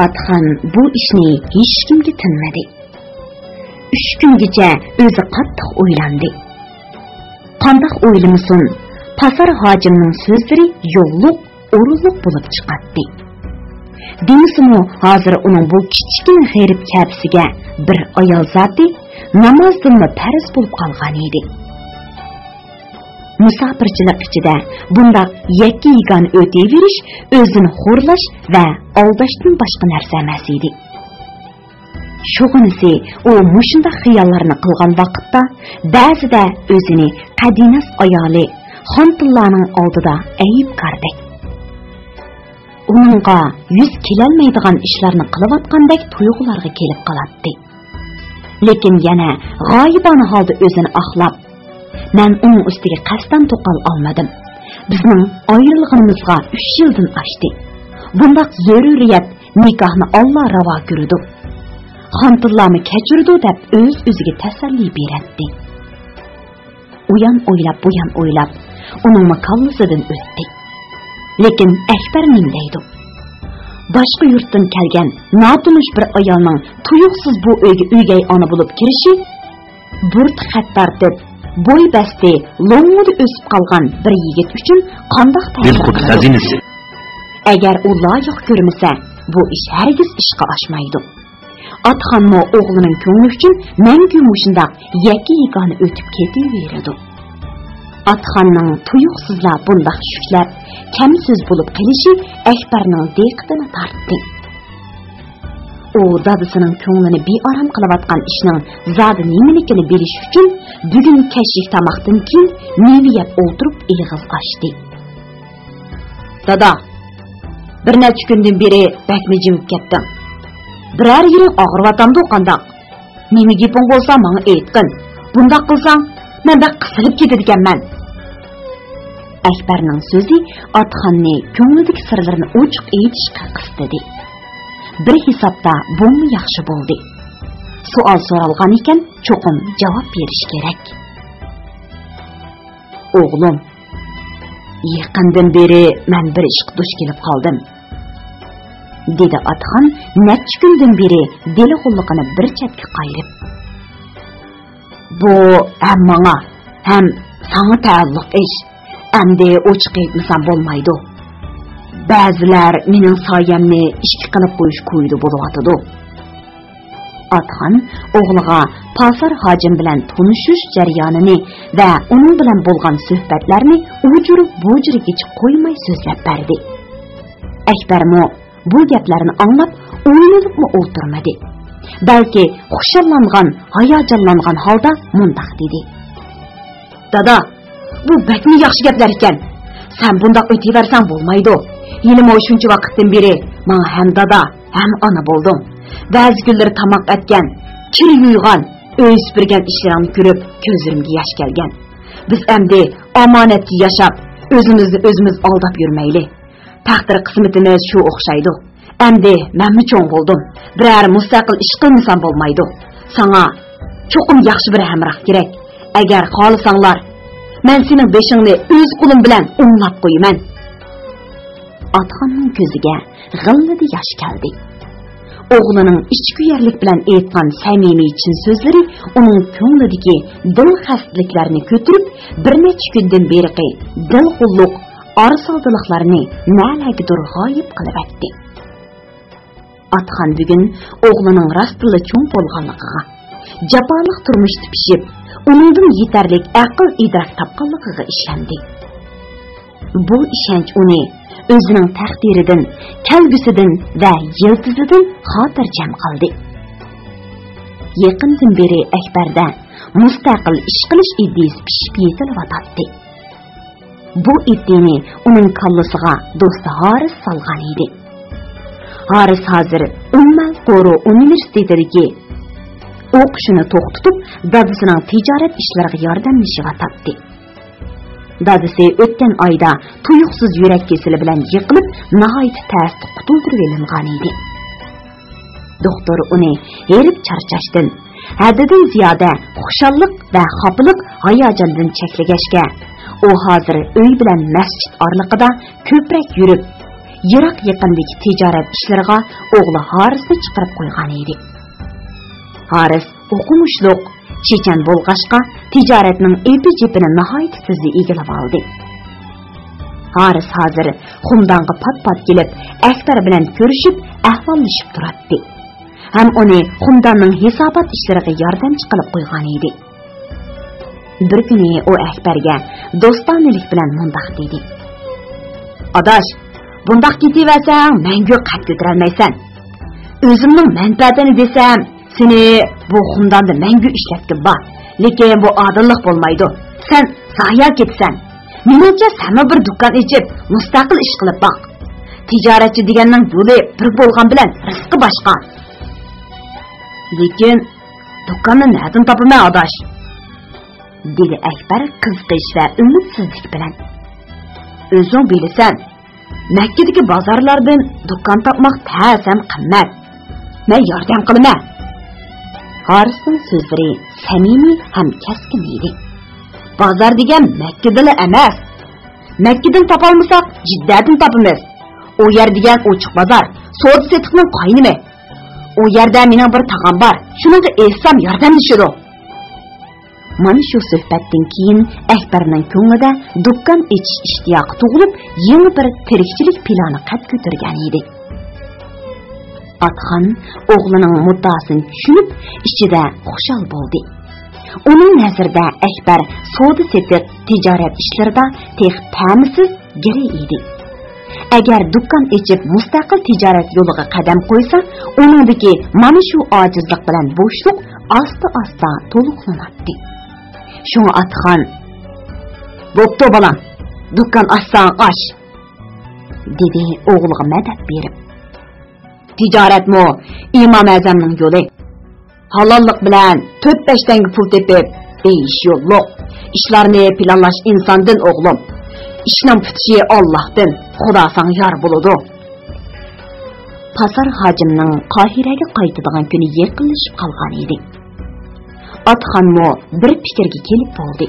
Atxan bu ishni hech kimga tinmadi. 3 kungacha o'zi qattiq o'ylandi. Qandoq o'ylamasin, Pasar hojimning so'zlari yo'lliq, o'rinliq bo'lib chiqadi. Demisimi hozir uning bu kichkina g'erib kapsiga bir ayol zoti namozdinmi farz bo'lib qolgan edi. Musofirchilik ichida bundaq yakka yegan o'tayverish o'zini xo'rlash va aldashdan boshqa narsa emas edi. Shug'inisi u mushundaq xiyollarni qilgan vaqtda ba'zida o'zini qadinas ayoli Xontullaning oldida ayib ko'rdi. Uningga yuz kelolmaydigan ishlarni qilayotgandek tuyg'ularga kelib qoladi. Lekin yana g'oyibona holda o'zini oqlab, men uning ustiga qasddan to'qol olmadim. Bizning ayrilganimizga 3 yildan oshdi. Bundaq zaruriyat nikohni Alloh ravo ko'rdi. Xontullani kechirdi deb o'z-o'ziga tasalli beradi. Uyan o'ylab, buyan o'ylab, uning makallasidan o'tdi. Lekin Akbar nim deydi. Boshqa yurtdan kelgan notunish bir ayolning tuyuqsiz bu uyga o'gay ona bo'lib kirishi, burt xat tartib, bo'y basti, lo'ng'ida o'sib qolgan bir yigit uchun qandoq ta'sir? Agar u loyiq ko'rmasa, bu ish hargiz ishga oshmaydi. Atxanmo o'g'lining ko'ngli uchun mangu mushundaq yakka yegani o'tib ketaveradi. Atxanning tuyuqsizlar bundaq shuklab, kam so'z bo'lib qilishi Akbarning diqqatini tortdi. U dadasining ko'nglini beorom qilayotgan ishning zodi nimaligini bilish uchun bugun kashlik tamoqdan keyin meva yeb o'tirib ilg'iz ochdi. Dada, bir necha kundan beri bakmi jimib ketdim. Biror yering og'riyotamdi qandoq? Nima gaping bo'lsa menga aytqin. Bundoq qilsang, men bak qisilib ketadiganman. Akbarning so'zi Atxonni ko'nglidagi sirlarini ochiq aytishga qistadi. Bir hisobda bunmi yaxshi bo'ldi. Savol so'ralgan ekan, cho'qim javob berish kerak. O'g'lim, yaqindan beri men bir ishga duch kelib qoldim, dedi Atxon necha kundan beri deli-g'ulliqini bir chetga qayirib. Bu ham menga, ham sana taalluq ish. Endi ochiq aytmasam bo'lmaydi. Ba'zilar mening soyamni ishga qilib qo'yish ko'ydi bo'lyotidi. Atxon o'g'liga Pasar hojim bilan tanishish jarayonini va uning bilan bo'lgan suhbatlarni ujurib-bujurigacha qo'ymay so'zlab berdi. Akbarmo bu gaplarni anglab o'ylanibmi o'ltirmadi. Balki xushallangan, hayajonlangan holda mundaq dedi. Dada, bu bakmi yaxshi gaplar ekan. Sen bundaq o'tayversang bo'lmaydi. Yilimo shuncha vaqtdan beri men ham dada, ham ona bo'ldim. Ba'zi kunlari tamoq etgan, kir yuygan, uy supurgan ishlarimni ko'rib ko'zimga yosh kelgan. Biz endi omonatga yashab, o'zimizni o'zimiz aldab yurmayli. Taqdir qismatimiz shu o'xshaydi. Endi menmi cho'ng bo'ldim. Biror mustaqil ish qilmasam bo'lmaydi. Sana cho'qim yaxshi bir hamroh kerak. Agar xohlasanglar, men sening beshingni o'z qo'lim bilan o'nglab qo'yaman. Atxonning ko'ziga g'illidi yosh keldi. O'g'lining ichkuyarlik bilan aytgan samimiy chin so'zlari uning ko'nglidagi dil xastliklarni ko'tarib, bir necha kundan beri dil-g'ulluq, arsodiliqlarni nalagidir g'oyib qilib etdi. Atxon bugun o'g'lining rostli cho'ng bo'lganligiga, jafoliq turmushda pishib, uningdan yetarlik aql idrak topganligiga ishondi. Bu ishonch uni o'zining taqdiridan, kelgusidan va yildizidan xotirjam qildi. Yaqindan beri Akbarda mustaqil ish qilish iddisi pishib yetilayotdi. Bu iddini uning kallasiga do'sti Haris solgan edi. Haris hozir Ummul Qura universitetidagi o'qishini to'xtatib, dadasining tijorat ishlariga yordamlashyapti. Dadasi o'tgan oyda tuyuqsiz yurak kesili bilan yiqilib, nihoyat ta'sir qutultirilgan edi. Doktor uni herib charchashdan, haddidan ziyoda xushallik va xofalik hayajondan cheklagashga, u hozir uy bilan masjid orliqida ko'prak yurib, yiroq yaqindagi tijorat ishlariga o'g'li Harisni chiqarib qo'ygan edi. Haris o'qimishliq, chechan bo'lg'ashqa tijoratning epi-jepini nihoyat tezda egilib oldi. Haris hozir Xumdonga pat-pat kelib, Akbar bilan ko'rishib, ahvollashib turardi. Ham uni Xumdonning hisobot ishlariga yordamchi qilib qo'ygan edi. Bir kuni u Akbarga do'stonalik bilan mundoq dedi: "Adash, bundoq ketaversang, menga qat ko'tarolmaysan. O'zimning manfaatini desam, seni bu Xumdonda menga ishlatgin bor. Lekin bu odillik bo'lmaydi. Sen sahya ketsan. Menimcha sen bir dukkan ichib, mustaqil ish qilib boq. Tijoratchi deganning yo'li bir bo'lgan bilan rizqi boshqa." "Lekin dukkanni nereden topaman, adash?" dedi Akbar qiziqish va umidsizlik bilan. "O'zing bilasan, Makkadagi bozorlardan dukkan topmoq ta'sam qimmat. Men yordam qilaman." Harisning so'zlari samimiy ham keskin edi. "Bozor degan Makkadala emas. Makkadan topolmasak, Jiddadan topamiz. O yer degan ochiq bozor, savdo setiqning qo'ynimi. O yerda mening bir tag'am bor. Shunga etsam yordamlashadi." Mana shu suhbatdan keyin Akbarning ko'nglida dukkan ichish ishtiyoqi tug'ilib, yangi bir tirikchilik plani qad ko'targan edi. Atxon o'g'lining muddasini tushunib, ichida xushal bo'ldi. Uning nazarida Akbar savdo setiq tijorat ishlarida tex ta'misiz giri edi. Agar dukkan ichib mustaqil tijorat yo'liga qadam qo'ysa, uningdagi mana shu ojizlik bilan bo'shliq asta-asta to'liqlanadi. Şunu Atxon, "Bo'pti bolam, dukkan açsang aç," dedi o'g'liga madad berib. "Tijoratmi Imom Azamning yo'li. Halollik bilan 4-5 tanga pul tepib, ish yo'q. İşlarni planlash insondan o'g'lim. İşning putishi Allohdan. Xudo san yor bo'ladi." Pasar hojimning Qohiraga qaytadigan kuni yaqinlashib qolgan edi. Atxonmo bir fikrga kelib bo'ldi.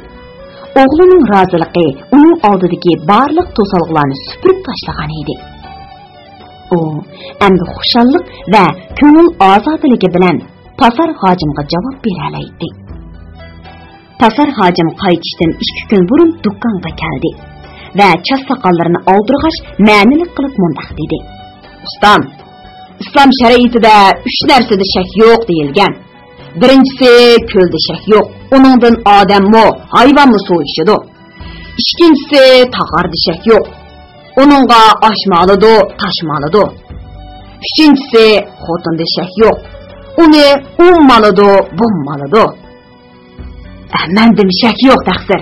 O'g'lining roziligi uning oldidagi barliq to'salg'larni supurib tashlagan edi. U endi xushallik va ko'ngil ozodligi bilan Pasar hojimga javob bera oladi. Pasar hojim qaytishdan 2 kun burun dukkanga keldi va chas soqollarini oldirg'ach ma'nilik qilib mundoq dedi: "Ustam, islom shariatida 3 narsada shak yo'q deyilgan. Birinchisi ko'lda shak yo'q. Uningdan odammi, hayvonmi so'yishidi. Ikkinchisi tag'arda shak yo'q. Uningga oshmolidi, tashmolidi. Uchinchisi xotinda shak yo'q. Uni ummalidi, bummalidi. Mendim shak yo'q taqsir,"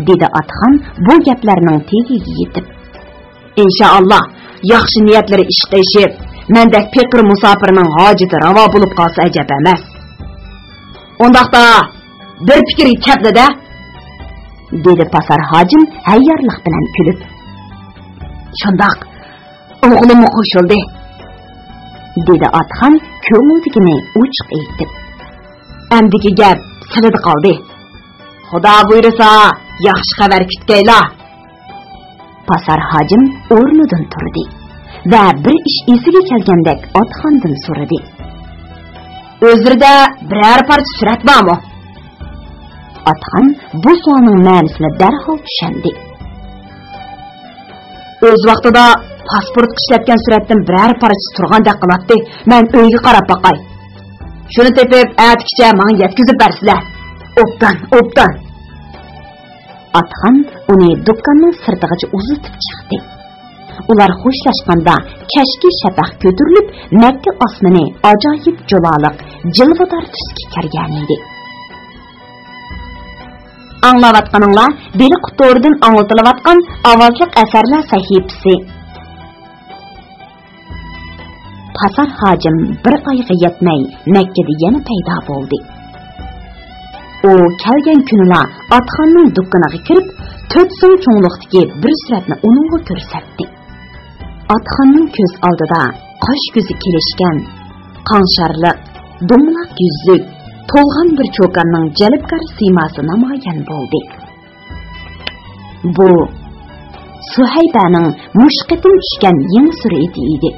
dedi Atxon bu gaplarning tegiga yetib. "Inshaalloh yaxshi niyatlari ish qilishib, mendek pekir musafirning hojati ravo bo'lib qolsa ajab emas. Undaqda bir fikri kapda-da," dedi Pasar hojim hayyorlik bilan kulib. "Shundoq, o'g'lim qo'shildi," dedi Atxon ko'ngildagini ochiq aytib. "Endiki gap silida qoldi. Xudo buyursa, yaxshi xabar kutgayla." Pasar hojim o'rnidan turdi va bir ish esiga kelgandek Atxondan so'radi: "O'zirda biror parcha surat bormi?" Atxon bu savolning ma'nosini darhol tushundi. "O'z vaqtida pasport ishlatgan suratdan biror parcha turgandek qiladi. Men uyga qarab boqay. Shuni tepib, atkicha menga yetkazib bersizlar. Obdan." Atxon uni dukkanning sirtig'iga uzatib chiqdi. Ular xo'shlashganda kashki shafaq ko'tarilib, Makka osmoni ajoyib jiloliq, jilvodor tusga kirgan edi. Anglayotganinglar beli qutoridan anglatilayotgan ovozli asarlar sahifasi. Pasar hojim bir oyga yetmay Makkada yana paydo bo'ldi. U kelgan kunila Atxonning dukkaniga kirib, 4 so'm cho'nglikdagi bir suratni uningga ko'rsatdi. Atxonning ko'z oldida qosh ko'zi kelishgan, qonsharliq, do'mlaq yuzlik, to'lg'an bir cho'kanning jalbkor siymosi namoyon bo'ldi. Bu Suhaybaning mushqitin tushgan yeng surati edi.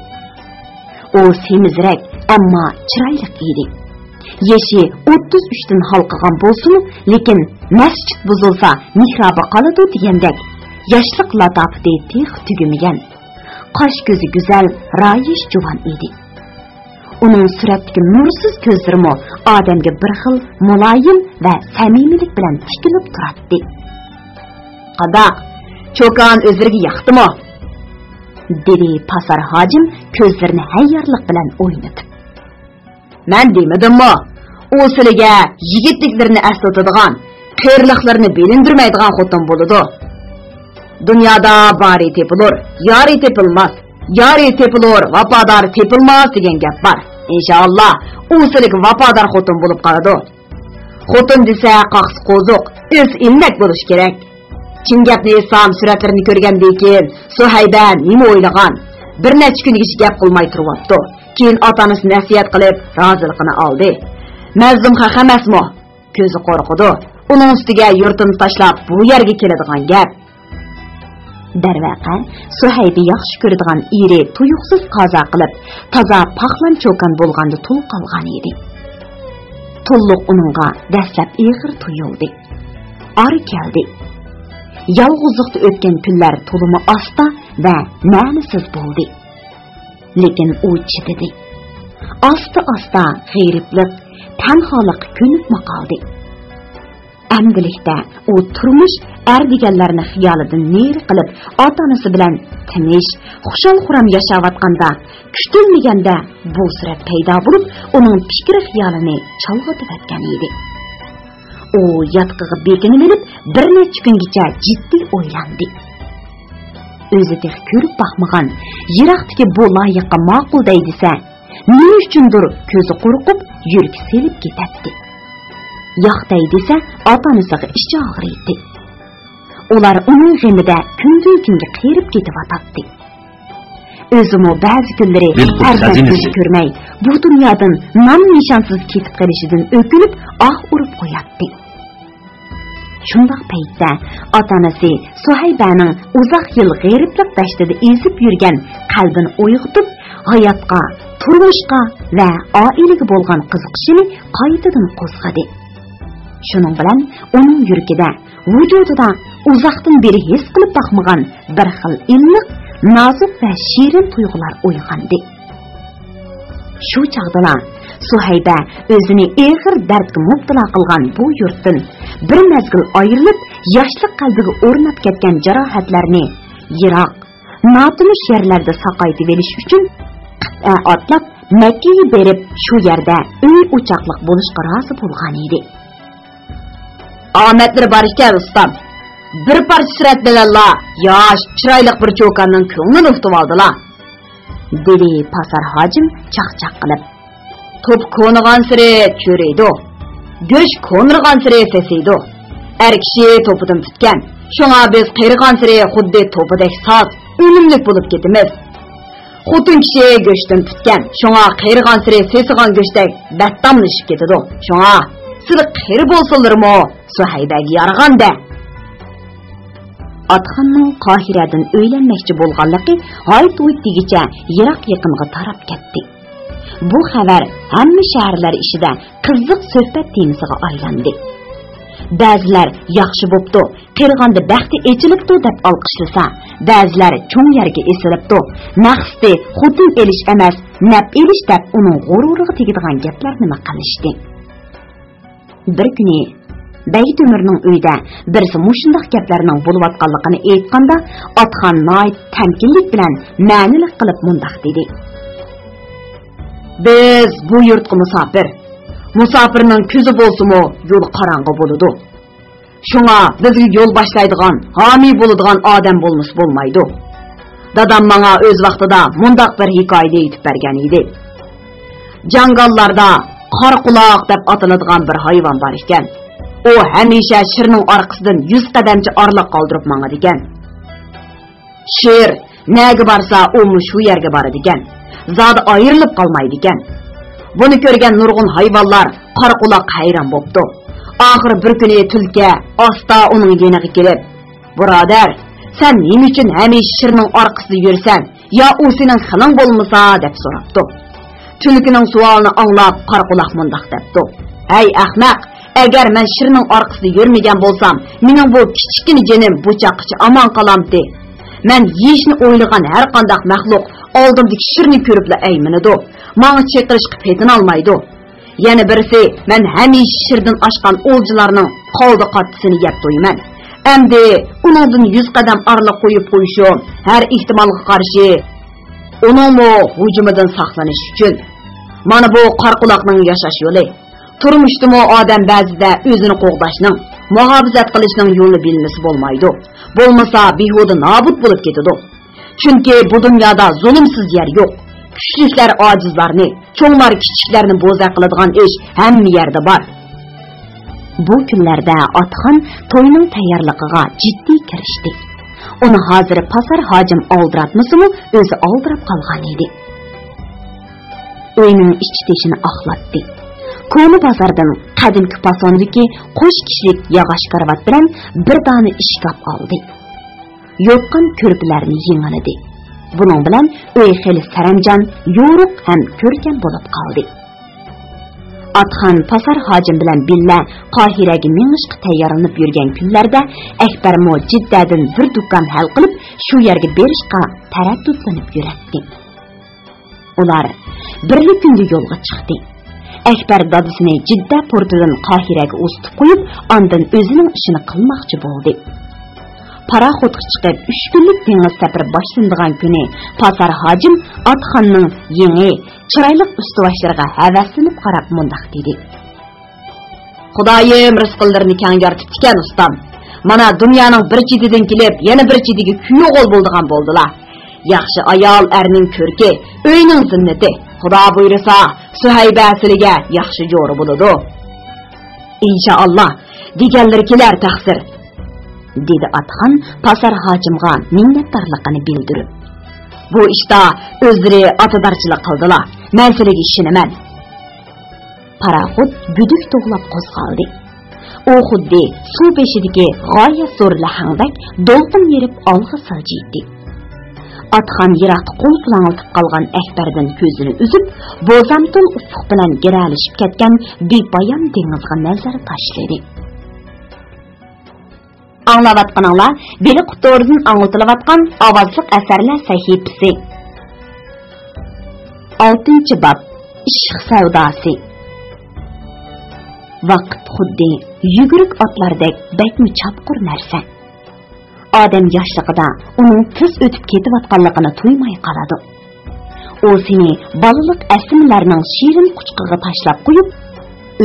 O semizrak, ammo chiroyli edi. Yeshi 33 dan halqagan bo'lsin, lekin masjid buzilsa mihrobi qoladi degandek, yoshlik latofati tex tugumagan. Qosh ko'zi go'zal, rayish juvon edi. Uning suratdagi nursiz ko'zlari odamga bir xil muloyim va samimiylik bilan tikilib turadi. "Qada, cho'kan o'zlariga yoqdimi?" dedi Pasar hojim ko'zlarini hayyorlik bilan o'ynatib. "Men demadimmi, u sizlarga yigitliklarni eslatadigan, qiyirliqlarni bilindirmaydigan xotin bo'ladi. Dunyoda bari tepilur, yori tepilmas. Yari tepilur, vafodar tepilmas degan gap bor. Inshaalloh, u sizlarga vafodar xotin bo'lib qoladi. Xotin desa qaqs qo'ziq, o'z ilnak bo'lish kerak. Chin gapni esam suratlarini ko'rgandan keyin Suhayba nima o'ylagan? Bir necha kungacha gap qilmay turibdi. Keyin otanasi nasihat qilib, roziligini oldi. Mazlum haq emasmi? Ko'zi qo'rqidi. Uning ustiga yurtini tashlab bu yerga keladigan gap. Darvaqa, Suhayba yaxshi ko'radigan iri tuyuqsiz qazo qilib, toza paxlan cho'kan bo'lganda tul qolgan edi. Tulluq uningga dastlab ig'ir tuyuldi. Ori keldi. Yolg'izlikda o'tgan kunlar to'limi asta va ma'nisiz bo'ldi. Lekin u chidadi. Asta-asta g'iriblik, tanholik ko'nib qoldi. Amdilikda u turmush deganlarni xiyolidan neri qilib, ota-onasi bilan tinish, xushal-xuram yashayotganda, kutilmaganda bu surat paydo bo'lib, uning fikri xiyolini chalg'itib o'tgan edi. U yotqig'i bekinib olib, bir necha kungacha jiddiy o'ylandi. O'zida ko'rib baxmagan, yiroqdagi bu loyiqqa ma'qul deydisa, nima uchundir ko'zi qo'rqib, yuragi selib ketadi. Yoqday desa, ota-onasiga ichi og'riydi. Ular uning g'imida kundan-kunga qirib ketib-atadi. O'zimi ba'zi kunlari farzandini ko'rmay, bu dunyodan nom-nishonsiz ketib qolishidan o'kinib, urib qo'yadi. Shunday paytda ota-onasi Suhaybaning uzoq yil g'iriblik dashtida ezib yurgan qalbini uyg'otib, hayotga, turmushga va oilaga bo'lgan qiziqishini qaytadan qo'zg'adi. Shuning bilan uning yuragida, vujudida uzoqdan beri his qilib baxmagan bir xil illiq, nozik va shirin tuyg'ular uyg'ondi. Shu chaqda Suhayba o'zini ig'ir dardga mubtalo qilgan bu yurtdan bir mezgil ayrilib, yoshlik qalbiga o'rnab ketgan jarohatlarni yiroq, notinish yerlarda saqaytib olish uchun otlab Makkaga berib, shu yerda uy o'choqliq bo'lishga rozi bo'lgan edi. Omadlari bor ekan ustam. Bir parcha surat bilan yosh, chiroyli bir cho'kanning ko'nglini tutib oldilar, dedi Pasar hojim chaqchaq qilib. Top ko'nigan siri cho'raydi. Go'sh ko'nirgan siri sesiydi. Er kishi topidan tutgan. Shunga biz qiyirgan siri xuddi topidek soz, o'limlik bo'lib ketamiz. Xotin kishi go'shdan tutgan. Shunga qiyirgan siri sesigan go'shdek battamlashib ketadi. Shunga siz qiyir bo'lsinlarmi? Suhaybaga yaraganda. Atxonning Qohiradan o'ylanmoqchi bo'lganligi hayt-uytigicha yiroq yaqinga tarab ketdi. Bu xabar hamma shaharlar ishida qiziq suhbat temasiga aylandi. Ba'zilar yaxshi bo'pti, qirg'anda baxti echilibdi deb olqishlasa, ba'zilar cho'ng yerga esilibdi. Maqsadi xotin elish emas, nab elish deb uning g'ururiga tegadigan gaplarni nima qilishdi. Bir kuni Baytumirning uyida birisi mushundaq gaplarning bo'layotganligini aytganda, Atxon noyt tamkinlik bilan ma'nilik qilib mundaq dedi. Biz bu yurtga musofir. Musofirning ko'zi bo'lsa-mu, yo'l qorong'i bo'ladi. Shunga bizga yo'l boshlaydigan, homiy bo'ladigan odam bo'lmas bo'lmaydi. Dadam menga o'z vaqtida mundaq bir hikoya aytib bergan edi. Jangallarda qora quloq deb ataladigan bir hayvon bor ekan. O hamisha shirning orqasidan 100 qadamcha orliq qoldirib mangadi ekan. Shir nega borsa, u shu yerga boradi ekan. Zodi ayrilib qolmaydi ekan. Buni ko'rgan nurg'un hayvonlar qora quloq hayron bo'pti. Oxir bir kuni tulki asta uning yoniga kelib, "Birodar, Sen nima uchun hamisha shirning orqasida yursan, yo u sening xiling bo'lmasa deb so'rabdi. Tulkining savolini anglab Qorquloq mundaq debdi. Ey ahmoq, agar men shirning orqasida yurmagan bo'lsam, mening bu kichkina jinim bu chaqqicha omon qolamdi. Men yeyishni o'ylagan har qanday maxluq oldimdagi shirni ko'ribla ayminadi. Menga chaqirishga petin olmaydi. Yana birisi, men hamisha shirdan oshgan o'ljilarning qoldi qattisini yeb to'yman. Endi uningdan 100 qadam orliq qo'yib qo'yishim har ehtimolga qarshi uningmi hujumidan saqlanish uchun. Mana bu Qorquloqning yashash yo'li. Turmushdimi odam ba'zida o'zini qo'g'dashning, muhofazat qilishning yo'lini bilmasa bo'lmaydi. Bo'lmasa behuda nobud bo'lib ketadi. Chunki bu dunyoda zulmsiz yer yo'q. Kuchliklar ojizlarni, cho'nglar kichiklarni bo'za qiladigan ish hamma yerda bor. Bu kunlarda Otxon to'yning tayyorligiga jiddiy kirishdi. Uni hozir Pasar hojim oldiratmasimi, o'zi oldirab qolgan edi. Uyning ichitishini oqlatdi. Ko'ni bozordan qadimki pasondagi qo'sh kishilik yog'och karvat bilan bir dona ishkop oldi. Yo'qqan ko'rplarni yengiladi. Buning bilan uy xeli saramjon, yo'ruq ham ko'rkam bo'lib qoldi. Otxon Pasar hojim bilan billa Qohiraga mengishga tayyorlanib yurgan kunlarda Akbarmo Jiddadan bir do'kon hal qilib, shu yerga berishga taraddudlanib yurardi. Ular birli kunda yo'lga chiqdi. Akbar dadisini Jidda portidan Qohiraga o'stib qo'yib, ondan o'zining ishini qilmoqchi bo'ldi. Paraxotga chiqib 3 kunlik dengiz safari boshlanadigan kuni Pasar hojim Otxonning yangi, chiroyli ustuvashlarga havaslanib qarab mundaq dedi. Xudoyim rizqlarini keng yaratib ekan ustam. Mana dunyoning bir chetidan kelib, yana bir chetiga kuyog'ol bo'ldigan bo'ldilar. Yaxshi ayol erning ko'rki, uyning zinnati. Xudo buyursa, Suhayba asliga yaxshi jo'ri bo'ladi. Inshaalloh, deganlar kelar taqsir. Dedi Otxon Pasar hojimga minnatdorligini bildirib. Bu ishda o'zlari atadarchilik qildilar. Men sizlarga ishonaman. Paraxot guduq to'g'lab qo'zg'aldi. U xuddi suv beshidagi g'oyat zo'r lahangdek do'lqin yerib olg'a siljiydi. Otxon yiroqda qo'l qilang'iltib qolgan Akbardan ko'zini uzib, bo'zamtul ufq bilan giralishib ketgan bepoyon dengizga nazar tashladi. Anglavatqaninglar beli qutordan anglatilayotgan ovozliq asarlar sahifasi. 6-bob ishq savdosi. Vaqt xuddi yuguruk otlardek bakmi chopqur narsa. Odam yoshligida uning tez o'tib ketayotganligini to'ymay qoladi. U seni balaliq asmlarning shirin quchqiga tashlab qo'yib,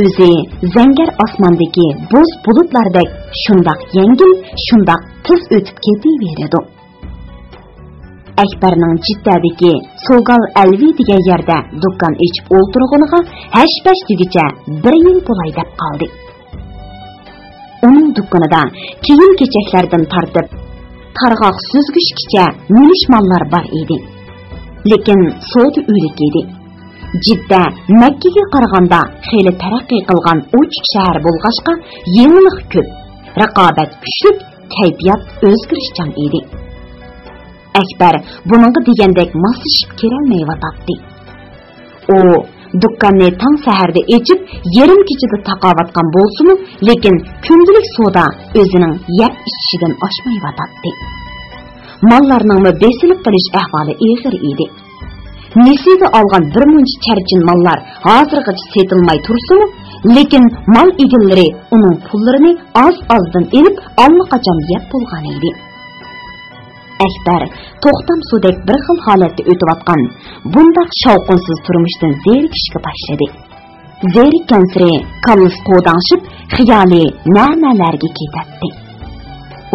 o'zi zangar osmondagi bo'z bulutlardek shundoq yengil, shundoq tez o'tib ketaveradi. Akbarning Jiddadagi Sogal Alvi degan yerda do'kon ichib o'ltirganiga hash-bash degicha 1 yil bo'lay deb qoldi. Uning do'konida kiyim-kechaklardan tortib targ'oq suzgichgacha minish mollar bor edi. Lekin savdo o'lik edi. Jidda Makkaga qaraganda xeyli taraqqiy qilgan o'chik shahar bo'lg'ashqa yengillik ko'p, raqobat kuchli, kayfiyat o'zgarishchan edi. Akbar buningga degandek moslashib kelolmayotdi. U do'konni tong saharda echib, yarim kechada taqovatgan bo'lsa-mu, lekin kundalik savdo o'zining yeb ichishidan oshmayotdi. Mollarning besilib qolish ahvoli og'ir edi. Nesiga olgan bir muncha charchin mollar hozirgacha setilmay tursa-mu, lekin mol egillari uning pullarini oz-ozdan elib, allaqachon yeb bo'lgan edi. Akbar to'xtam sudek bir xil holatda o'tayotgan bundaq shovqinsiz turmushdan zerikishga boshladi. Zerikkan siri qallis qo'danshib, xiyoli na'malarga ketadi.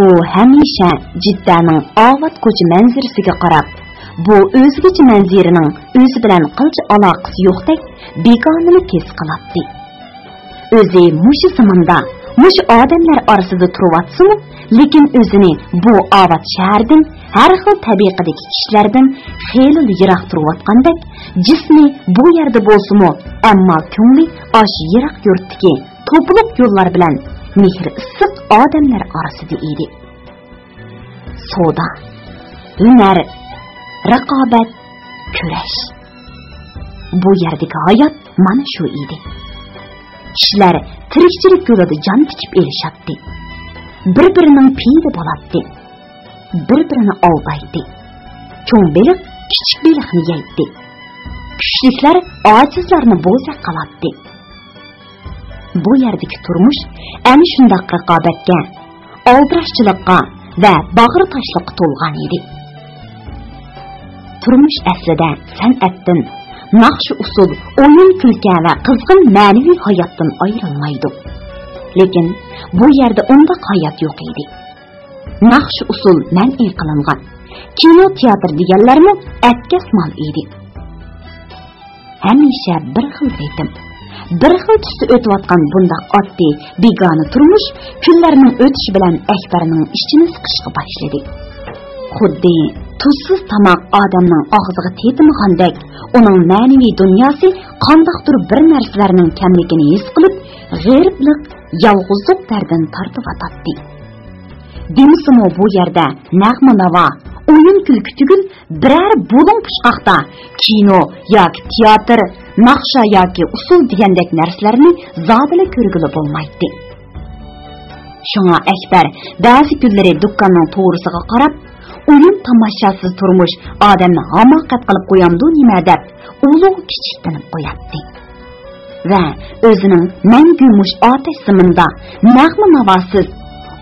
U hamisha Jiddaningovat ko'cha manzarasiga qarab, bu o'zgacha manziraning o'zi bilan qilchi aloqasi yo'qdek begonalik his qiladi. O'zi mushu zamonda, mushu odamlar orasida turib-atsimi, lekin o'zini bu ovat shahardan, har xil tabiqadagi kishilardan xeyli yiroq turib-atgandek, jismi bu yerda bo'lsa-mu, ammo ko'ngli osh yiroq yurtdagi to'pliq yo'llar bilan mehr issiq odamlar orasida edi. savdo, hunar, raqobat, kurash. Bu yerdagi hayot mana shu edi. Kishilar tirikchilik yo'lida jon tikib elishadi. Bir-birining piyida bo'ladi. Bir-birini aldaydi. Cho'ng beliq kichik beliqni yeydi. Kuchliklar ojizlarni bo'zaq qiladi. Bu yerdagi turmush ana shunday raqobatga, aldirashchilikqa va bag'ri tashliqqa to'lgan edi. Turmush aslida san'atdan, naqsh usul, o'yin kulka va qizg'in ma'naviy hayotdan ayrilmaydi. Lekin bu yerda undaq hayot yo'q edi. Naqsh usul man'iy qilingan. Kino teatr deganlarmi atkas mal edi. Hamisha bir xil ritm, bir xil tusda o'tayotgan bundaq oddiy, begona turmush kunlarning o'tishi bilan Akbarning ichini siqishga boshladi. Xuddi tuzsiz tomoq odamning og'ziga tetimgandek, uning ma'naviy dunyosi qandoqdir bir narsalarning kamligini his qilib, g'eriblik, yolg'izlik dardini tortib o'tadi. Demisimi bu yerda nag'ma navo, o'yin kulki tugul biror bo'ling pushqoqda kino yoki teatr, naqsha yoki usul degandek narsalarni zodila ko'rgili bo'lmaydi. Shunga Akbar ba'zi kunlari do'konning to'g'risiga qarab, o'yin tomoshasiz turmush odamni hamoqat qilib qo'yamdi nima deb ulug' kichiktinib qo'yadi. Va o'zining mangumush otash siminda nag'ma navosiz,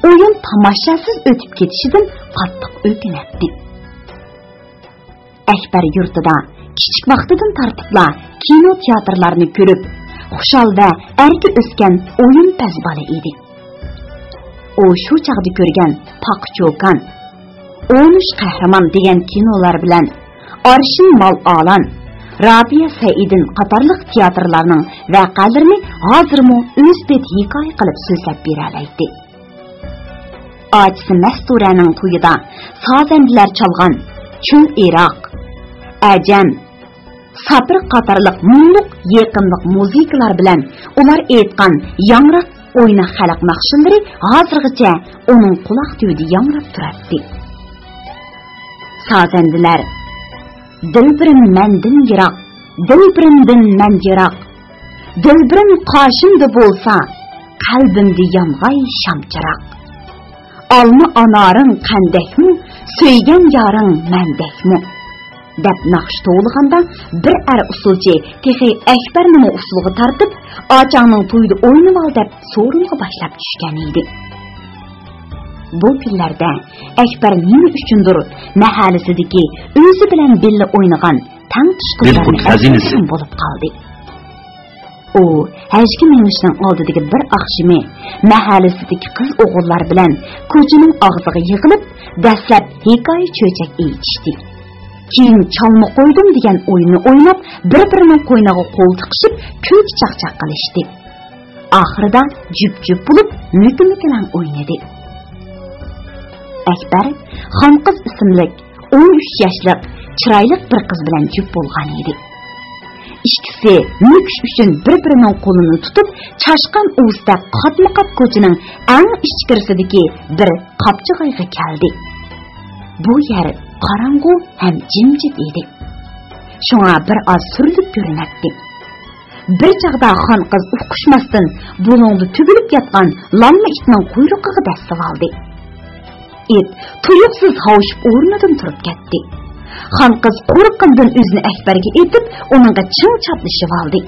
o'yin tomoshasiz o'tib ketishidan qattiq o'kinadi. Akbar yurtida kichik vaqtidan tartibla kino teatrlarni ko'rib, xushal va erki o'sgan o'yin pazbali edi. U shu chaqda ko'rgan Paqchokan, O'nish qahramon degan kinolar bilan Arshin Mal Alan, Rabiya Saidin qatorliq teatrlarning voqealarini hozirmi o'zbek hikoya qilib so'zlab beralaydi. Ajisi Masturaning to'yida sazandilar chalgan Chun Iroq, Ajam, Sabr qatorliq mungluq yaqinliq muzikalar bilan ular aytgan yangroq o'yna xalq naqshillari hozirgacha uning quloq tubida yangrab turadi. Sazandilar Dilbirim mendin yiroq, dilbirimdin men yiroq. Dilbirim qarshimda bo'lsa, qalbimda yong'ay shamchiroq. Olma anaring qandakmi, so'ygan yoring mendakmi? Deb naqsh to'lganda bir usulchi texi Akbarning usuliga tartib, ochangning to'yida o'ynab ol deb so'ringa boshlab tushgan edi. Bu kunlarda Akbar nima uchundir mahallasidagi o'zi bilan billa o'ynagan tang tushqizlarning xazinasi bo'lib qoldi. U hajga minishning oldidagi bir oqshimi mahallasidagi qiz o'g'illar bilan ko'chaning og'ziga yig'ilib, dastlab hikoya cho'chak aytishdi. Keyin chalma qo'ydim degan o'yinni o'ynab, bir-birining qo'yniga qo'l tiqishib, ko'k chaqchaq qilishdi. Oxirida jup-jup bo'lib, mukmikilan o'ynadi. Akbar Xonqiz ismli 13 yoshlik chiroyli bir qiz bilan jup bo'lgan edi. Ikkisi nukish uchun bir-birining qo'lini tutib, chashqan uvsda qatma-qat ko'chaning eng ichkarisidagi bir qopchig'iga keldi. Bu yer qorong'u ham jimjit edi. Shunga bir oz surilib ko'rinadi. Bir chaqda Xonqiz uqishmasdan bulungda tugilib yotgan lamma itning quyruqiga dastab oldi. It tuyuqsiz havuşib o'rnidan turib ketdi. Xonqiz qo'rqqandan o'zini Akbarga etib, uningga ching chaplashib oldi.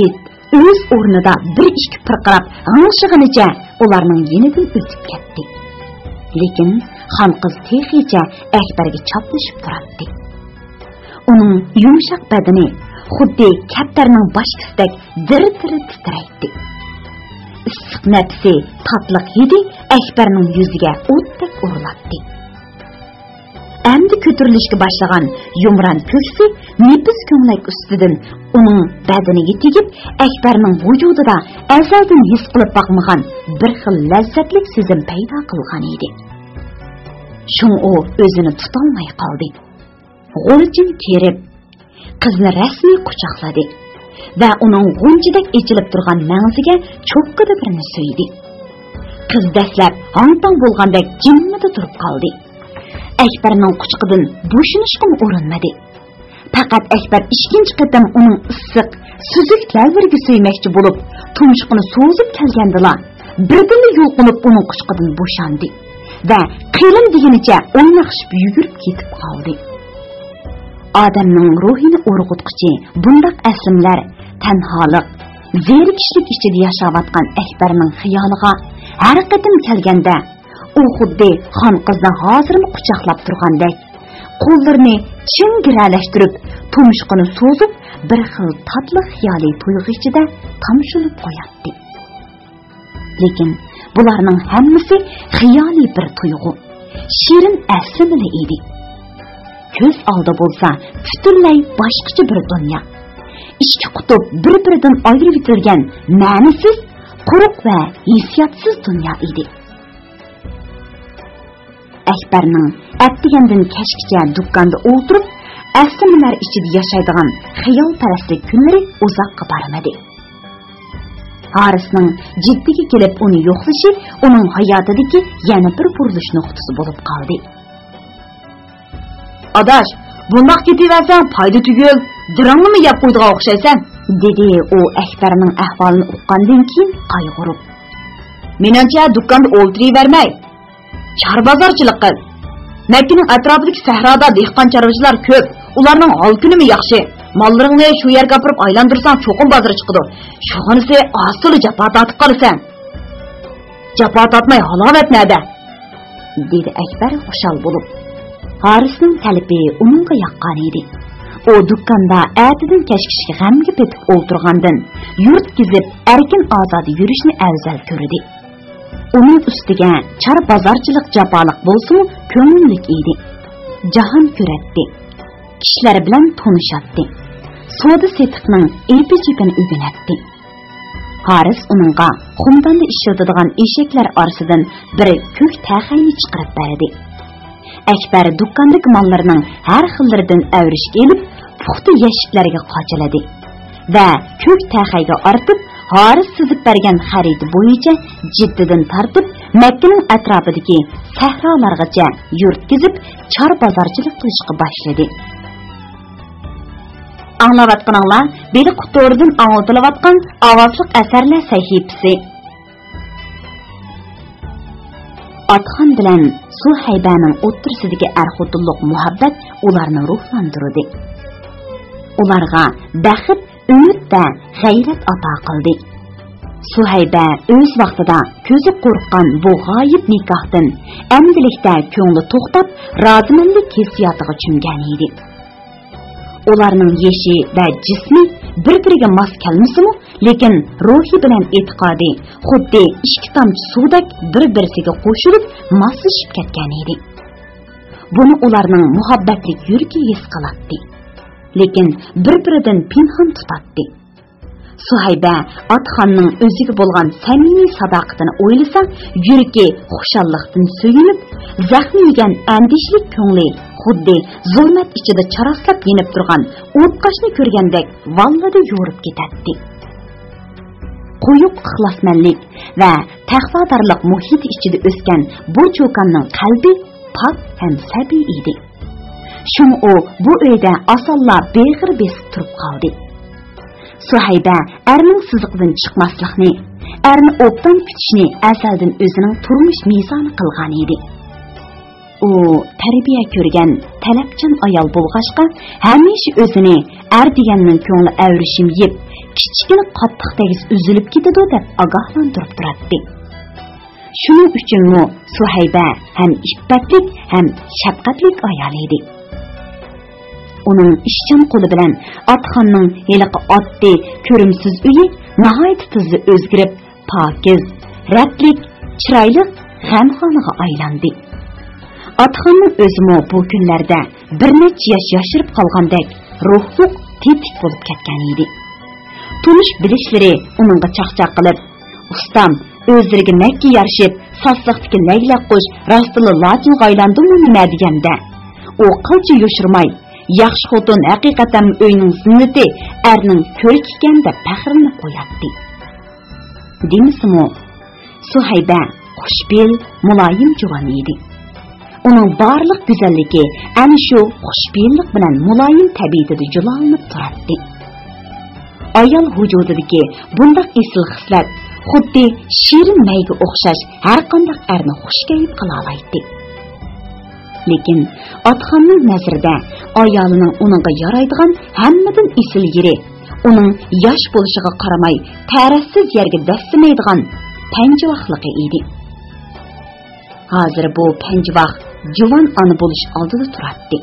It o'z o'rnida bir-ikki pirqirab g'ingshig'inicha ularning yenidan o'tib ketdi. Lekin Xonqiz texicha Akbarga chaplashib turardi. Uning yumshoq badani xuddi kaptarning boshqisidek dir-dir titraydi. Issiq nafsi, tatliq hidi Akbarning yuziga o'tdek uriladi. Endi ko'tarilishga boshlagan yumran ko'ksi nepis ko'nglik ustidan uning badaniga tegib, Akbarning vujudida azaldan his qilib boqmagan bir xil lazzatli sezim paydo qilgan edi. Shun u o'zini tutolmay qoldi. G'o'ljin kerib, qizni rasmiy quchoqladi va uning g'unjidek echilib turgan mag'ziga cho'qqida birini so'ydi. Qiz dastlab hang-tang bo'lgandek jimmida turib qoldi. Akbarning quchqidan bo'shinishga urinmadi. Faqat Akbar ikkinchi qatam uning issiq, suzik lavriga suymoqchi bo'lib, tumshuqini so'zib kelgandilar. Birdan yo'qolib uning quchqidan bo'shandi va qilim degunicha o'ynaqishib yugurib ketib qoldi. Odamning ruhini urg'utquchi bundoq aslimlar tanholik, zerikishlik ichida yashayotgan Akbarning xiyoliga har qatim kelganda u xuddi xon qizni hozirmi quchoqlab turgandek qo'llarini chingiralashtirib, tumshuqini so'zib, bir xil tatli xiyoliy tuyg'u ichida tamshilib qo'yatdi. Lekin bularning hammasi xiyoliy bir tuyg'u, shirin aslimli edi. Ko'z oldi bo'lsa, butunlay boshqacha bir dunyo. Ikki qutb bir-biridan ayirib etilgan ma'nisiz, quruq va hissiyotsiz dunyo edi. Akbarning atdigandan kashgacha do'konda o'tirib, aslimalar ichida yashaydigan xiyolparastlik kunlari uzoqqa bormadi. Harisning jiddiga kelib uni yo'qlashi uning hayotidagi yana bir burilish nuqtasi bo'lib qoldi. Adash, bundoq ketaversan foyda tugul, dirangni yeb qo'ydigan o'xshaysan, dedi u Akbarning ahvolini uqqandan keyin qayg'urib. Menimcha do'konda o'tiravermay, charbozorchilik qil. Makkaning atrofidagi sahroda dehqon chorvachilar ko'p, ularning hol kunimi yaxshi. Mollaringni shu yerga olib aylantirsang cho'qim bozor chiqadi. Shug'inisi asli jafo tortib qolasan. Jafo tortmay halovat nada? Dedi Akbar xushal bo'lib. Harisning talabi uningga yoqqan edi. U do'konda atidan kashkishga g'amga petib o'tirgandan yurt kezib erkin ozod yurishni afzal ko'rdi. Uning ustiga char bozorchilik jafoliq bo'lsa-mu ko'ngillik edi. Jahon ko'ratdi. Kishilar bilan tonishatdi. Savdo setiqning erpi-chepini o'rganatdi. Haris uningga xumdonda ishlatadigan eshaklar orasidan bir ko'k taxayni chiqarib berdi. Akbar do'kondagi mollarining har xillaridan avrishga elib, puxta yashiklarga qochiladi va ko'k taxayga ortib, Haris sizib bergan xarid bo'yicha jiddidan tortib, Makkaning atrofidagi sahrolargacha yurt kezib, chor bozorchilik qilishga boshladi. Anglavatqaninglar, beli qutoridan anglatilayotgan ovozliq asarlar sahifasi. Atxon bilan Suhaybaning o'ttirsidagi arxotilliq muhabbat ularni ruhlantirdi. Ularga baxit, umid va g'ayrat ato qildi. Suhayba o'z vaqtida ko'zi qo'rqqan bu g'oyib nikohdan endilikda ko'ngli to'xtab, rozimanlik hissiyotiga cho'mgan edi. Ularning yeshi va jismi bir-biriga mos kelmasa-mu, lekin ruhi bilan e'tiqodi xuddi ikki tomchi suvdek bir-biriga qo'shilib moslashib ketgan edi. Buni ularning muhabbatlik yuragi his qiladi, lekin bir-biridan pinhon tutatdi. Suhayba Atxonning o'ziga bo'lgan samimiy sadoqatini o'ylasa, yuragi xushallikdan suyunib, zaxmi yegan andishlik ko'ngli xuddi zulmat ichida charaslab yenib turgan o'tqashni ko'rgandek vallada yo'rib ketadi. Quyuq ixlosmanlik va taqvodorlik muhiti ichida o'sgan bu cho'konning qalbi pok ham sabiy edi. Shuni u bu uyda osonla beg'ir besib turib qoldi. Suhayba erning siziqdan chiqmaslikni, erni obdan kutishni azaldan o'zining turmush mezoni qilgan edi. U tarbiya ko'rgan talabchan ayol bo'lg'achqa, hamisha o'zini er deganning ko'ngli avrishim yeb, kichkina qattiq tegiz uzilib ketadi deb ogohlantirib turadi. Shuning uchun Suhayba ham iffatlik, ham shafqatlik ayol edi. Uning ishchan qo'li bilan Atxonning heliqi oddiy, ko'rimsiz uyi nihoyat tezda o'zgarib, pokiz, ratlik, chiroyli g'amxonaga aylandi. Atxonning o'zimi bu kunlarda bir necha yosh yoshirib qolgandek ruhliq, tetik bo'lib ketgan edi. Tunish bilishlari uningga chaqchaq qilib, "Ustam, o'zlariga Makka yarishib, sassaqdagi laylaq qo'sh rostili lochinga aylandimi nima?" deganda, u qilcha yoshirmay, yaxshi xotin haqiqatan uyning zinnati, erning ko'rik ekan deb faxrlanib qo'yadi. Demisimi, Suhayba xushbel, muloyim juvon edi. Uning barliq go'zalligi ana shu xushbellik bilan muloyim tabiatida julanib turardi. Ayol vujudidagi bunday esil xislat xuddi shirin mayga o'xshash har qanday erni xushkayib qila oladi. Lekin Atxonning nazarida ayolining uningga yaraydigan hammadan esil yeri uning yosh bo'lishiga qaramay ta'rassiz yerga dastamaydigan panjavoqligi edi. Hozir bu panjavoq juvon ona bo'lish oldida turardi.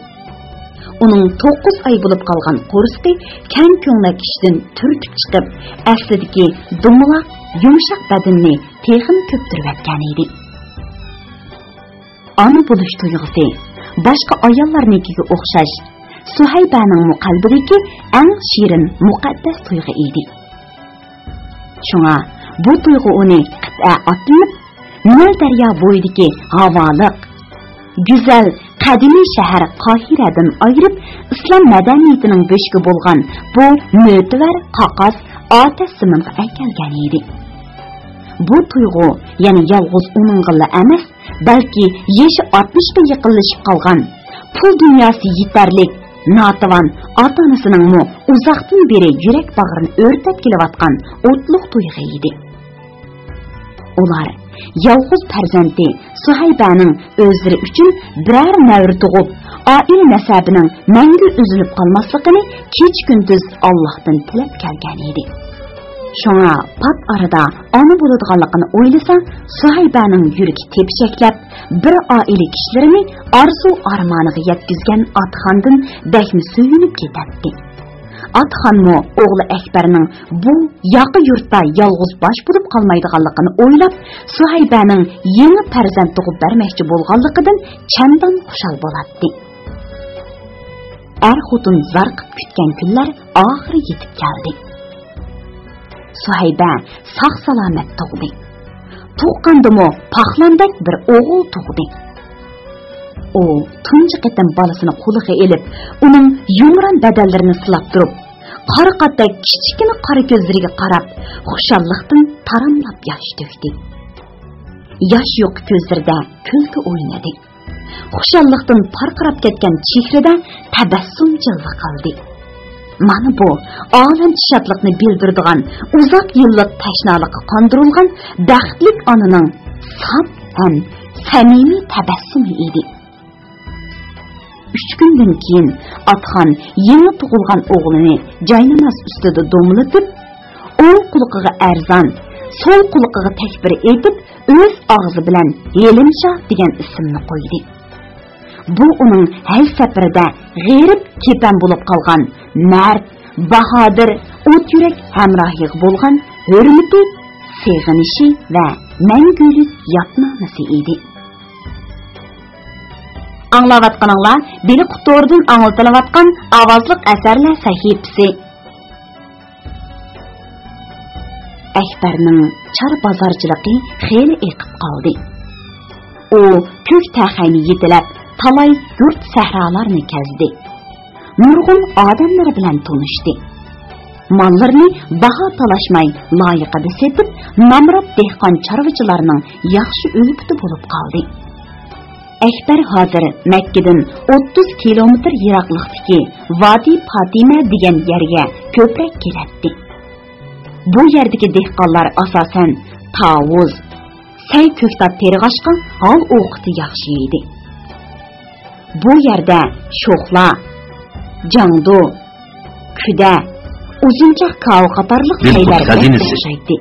Uning 9 oy bo'lib qolgan qo'rsiqi kang ko'nglik kishidan turtib chiqib, aslidagi dumaloq, yumshoq badanni texin ko'ptirib atgan edi. Ona bo'lish tuyg'usi boshqa ayollarnikiga o'xshash Suhaybaning qalbidagi eng shirin, muqaddas tuyg'u edi. Shunga bu tuyg'u uni qit'a otlanib, Nil daryo bo'yidagi havoliq, go'zal qadimiy shahar Qohiradan ayirib, islom madaniyatining bo'shigi bo'lgan bu mo'tavar qoqos otassimga aykalgan edi. Bu tuyg'u yana yolg'iz uning'illa emas, balki yeshi 60 ga yaqinlashib qolgan, pul dunyosi yetarlik, notavan ota-onasining uzoqdan beri yurak bag'rini o'rtab kelayotgan o'tliq tuyg'u edi. Ular yolg'iz farzandi Suhaybaning o'zlari uchun biror navr tug'ib, oila nasabining mangu uzilib qolmasligini kech-kunduz Allohdan tilab kelgan edi. Shunga pat arada ona bo'ladiganligini o'ylasa, Suhaybaning yuragi tepshaklab, bir oila kishilarini orzu armoniga yetkazgan Atxondan dakmi suyunib ketadi. Atxonmo o'g'li Akbarning bu yaqin yurtda yolg'iz bosh bo'lib qolmaydiganligini o'ylab, Suhaybaning yangi farzand tug'ib bermoqchi bo'lganligidan chandon xushal bo'ladi. Er-xotin zarqib kutgan kunlar oxiri yetib keldi. Suhayba sog'-salomat tug'di. Tuqqandimi paxlandek bir o'g'il tug'di. O tunji qatam bolasini qo'liga elib, uning yumron badallarini silab turib, qaraqatdek kichkina qora ko'zlariga qarab, xushallikdan taramlab yosh to'kdi. Yosh yo'q ko'zlarida kulgi o'ynadi. Xushallikdan parqirab ketgan chehrada tabassum jilva qildi. Mana bu olam shodlikni bildiradigan, uzoq yillik tashnalikqa qondirilgan baxtlik onaning saf ham samimiy tabassumi edi. 3 kundan keyin Atxon yangi tug'ilgan o'g'lini joynamoz ustida domlatib, o'ng quliqiga arzon, so'l quliqiga takbir etib, o'z og'zi bilan Yelimsha degan ismni qo'ydi. Bu uning har safarida g'erib kepan bo'lib qolgan, mard, bahodir, o't yurak hamrohiga bo'lgan hurmati, seg'inishi va mangulik yotnomasi edi. Anglayotganinglar beni qutordan anglatilayotgan ovozliq asarlar sahifasi. Akbarning char bozorchiligi xeyli eqib qoldi. U ko'k taxayni yetilab, talay yurt sahrolarni kezdi. Nurg'un odamlar bilan tanishdi. Mallarni baho talashmay loyiqada setib, namrod dehqon chorvachilarning yaxshi o'libdi bo'lib qoldi. Akbar hozir Makkadan 30 kilometr yiroqlikdagi Vadi Fatima degan yerga ko'prak keladi. Bu yerdagi dehqonlar asosan tavuz, say ko'ktat terg'ashqa hol o'qiti yaxshi edi. Bu yerda sho'xla, jangdu, kuda, uzunchoq kav qatorliq saylar yashaydi.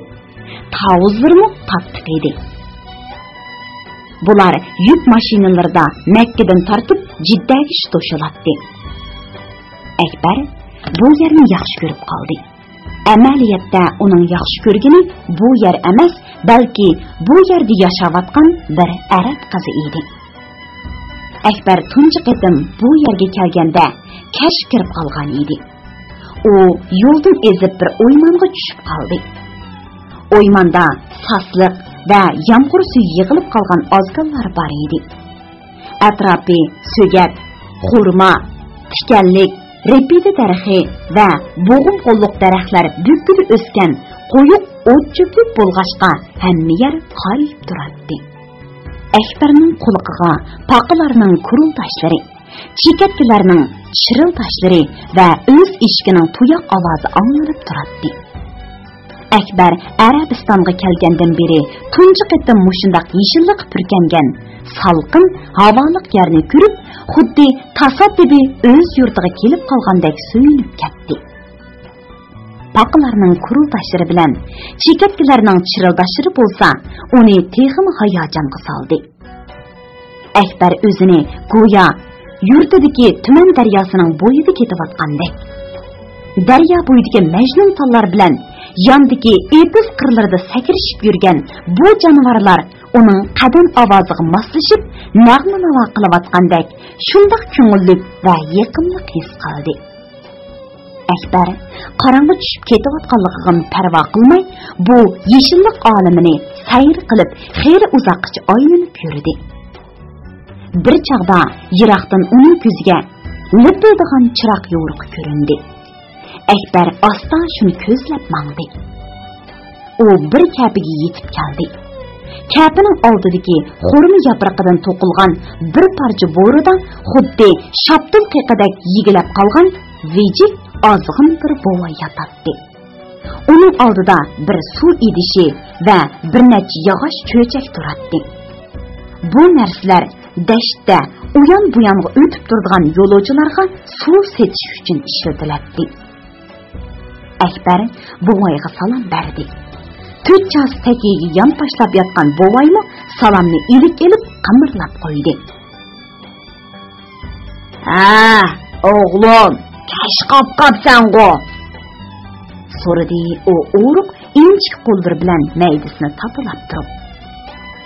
Tavuzlarmi tattiq edi. Bular yük mashinalarida Makkadan tortib Jiddaga to'shilatdi. Akbar bu yerni yaxshi ko'rib qoldi. Amaliyotda uning yaxshi ko'rgani bu yer emas, balki bu yerda yashayotgan bir arab qizi edi. Akbar tunji qatim bu yerga kelganda kashf kirib qolgan edi. U yo'ldan ezib bir o'ymonga tushib qoldi. O'ymanda sasliq va yomg'ir suvi yig'ilib qolgan ozgonlar bor edi. Atrofi so'gat, xurmo, tikanlik, repida daraxi va bo'g'im qo'lliq daraxtlar bükkülü o'sgan qo'yiq o't-cho'plik bo'lg'ashqa hamma yer qorayib turardi. Akbarning quliqiga paqalarning kurultashlari, chekatkilarning chiriltashlari va o'z eshigining tuyoq ovozi anglanib turardi. Akbar Arabistonga kelgandan beri tunji qitim mushundaq yeshillik purkangan salqin havoliq yerni ko'rib, xuddi tasaddibi o'z yurtiga kelib qolgandek suyunib ketdi. Paqalarning kurultashlari bilan chekatkilarning chirildashlari bo'lsa, uni texim hayajonga soldi. Akbar o'zini go'yo yurtidagi tuman daryosining bo'yida ketayotgandek, daryo bo'yidagi majnun tollar bilan yandagi epiz qirlarida sakrishib yurgan bu jonivorlar uning qadam ovoziga moslashib, nag'ma-navo qilayotgandek shundoq ko'ngillik va yaqinlik his qildi. Akbar qorong'i tushib ketayotganligiga parvo qilmay, bu yeshillik olamini sayr qilib, xeyli uzoqcha aylanib yurdi. Bir chaqda yiroqdan uning ko'ziga lipildigan chiroq yo'riq ko'rindi. Akbar asta shuni ko'zlab mangdi. U bir kapiga yetib keldi. Kapining oldidagi xurma yaproqidan to'qilgan bir parcha bo'rida xuddi shaptul qiqidek yigilab qolgan vijik ozg'in bir bo'va yotadi. Uning oldida bir suv idishi va bir necha yog'och cho'chak turadi. Bu narsalar dashtda uyon bu yonga o'tib turadigan yo'lovchilarga suv setish uchun ishlatiladi. Akbar buvayga salom berdi. To'chas tagiga yon tashlab yotgan buvaymi salomni ilik elib qimirlab qo'ydi. "Ha, o'g'lim, kash qopqabsan-ku?" so'radi u o'ruq inchik qo'llar bilan maydasini topilab turib.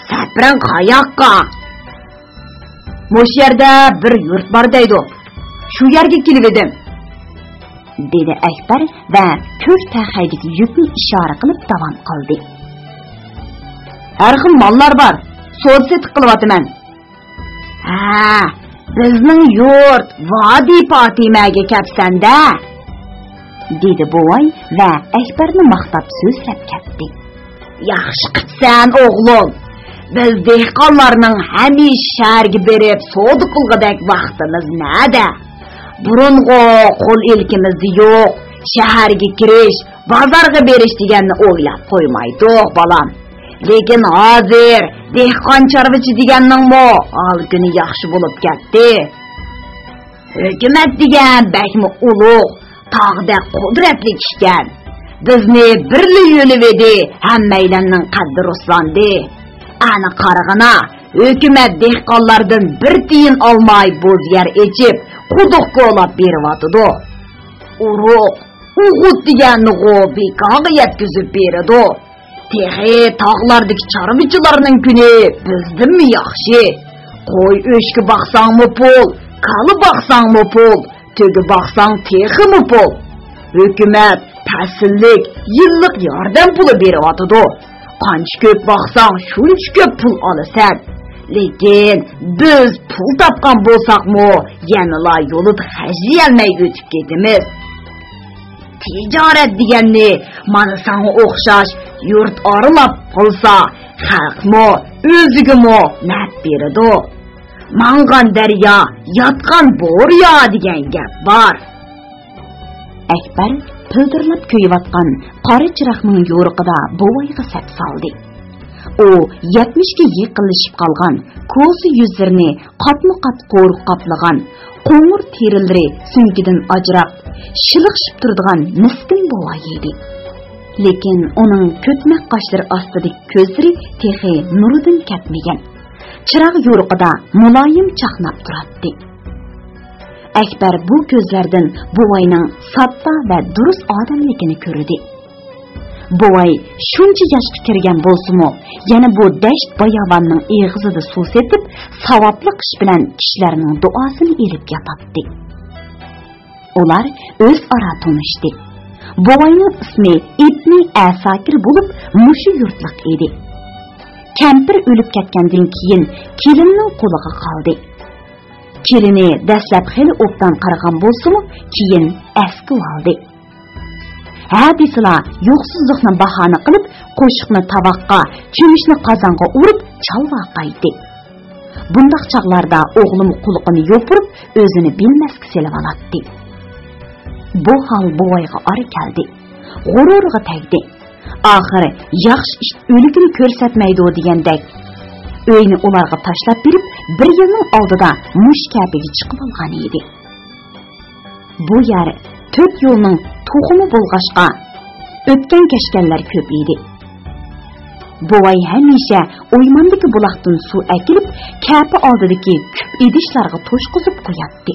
"Sapran qayoqqa?" "Mush yerda bir yurt bor deydi. Shu yerga kelib edim." dedi Akbar va ko'k taxaydagi yukni ishora qilib davom qildi. "Har xil mollar bor, so'zset qilyapman." "Ha, bizning yurt Vodi Fotimaga kelibsan-da," dedi buvay va Akbarni maqtab so'zlab ketdi. "Yaxshi qilsan, o'g'lim. Biz dehqonlarning hamish shaharga berib savdo qilg'idek vaqtimiz nada? Burungo qo'l ilkimizda yo'q, shaharga kirish, bozorga berish deganni o'ylab qo'ymaydi, bolam. Lekin hozir dehqon chorvachi deganning mo olguni yaxshi bo'lib ketdi. Hukumat degan bakmi ulug', tog'da qudratli ishgan. Bizni birli yo'livedi, hammaylarning qaddi ruslandi. Ana qarag'ana, hukumat dehqonlardan bir tiyin olmay bo'z yer echib, quduq qo'lab beryotdi. Uruq, o'g'ut deganni bekoga yetkazib beradi. Tehi tog'lardagi chorvachilarning kuni bizdinmi yaxshi? Qo'y o'shga baqsangmi pul, kali baqsangmi pul, to'gi baqsang teximi pul. Hukumat ta'sillik, yillik yordam puli beryotdi. Qancha ko'p baqsang, shuncha ko'p pul olasan. Lekin biz pul topgan bo'lsaqmi, yanala yo'lida xajlay o'tib ketamiz. Tijorat deganni mana senga o'xshash yurt oralab qolsa, xalqmi, o'zigimi naf beradi. Mangan daryo, yotgan bo'riya degan gap bor. Akbar pildirlab ko'yayotgan qora chiroqning yo'riqida buvayga sap soldi. U 70 ga yiqilishib qolgan, ko'zi yuzlarini qatma-qat qo'riq qaplagan, qo'ng'ir terilari sunkidan ajrab, shiliqshib turadigan miskin buvay edi. Lekin uning ko'tmak qoshlari ostidagi ko'zlari texi nuridan ketmagan. Chiroq yo'riqida muloyim chaqnab turardi. Akbar bu ko'zlardan buvayning sodda va durust odamligini ko'rdi. Buvay shuncha yoshga kirgan bo'lsa-mu, yana bu dasht bayovonning eg'izida suv sepib, savobli qish bilan kishilarning duosini elib yotadi. Ular o'zaro tanishdi. Buvayning ismi Ibn Asakir bo'lib, mushu yurtliq edi. Kampir o'lib ketgandan keyin kelinning qo'liga qoldi. Kelini dastlab xeli obdan qaragan bo'lsa-mu, keyin aski oldi. Ha desila, yo'qsizlikni bahona qilib, qo'shiqni taboqqa, cho'mishni qozonga urib, chalva qaytdi. Bundaq chaqlarda o'g'lim qulqini yopirib, o'zini bilmasga selib oladi. Bu hal bovoyga ora keldi. G'ururiga tegdi. Oxiri yaxshi ish o'ligini ko'rsatmaydi degandek, uyni ularga tashlab berib, bir yilning oldida mushkabiga chiqib olgan edi. Bu yer 4 yo'lning to'xumi bo'lg'ashqa o'tgan kashkanlar ko'p edi. Buvay hamisha o'ymandagi buloqdan suv akilib, kapi oldidagi ko'p idishlarga to'shqizib qo'yatdi.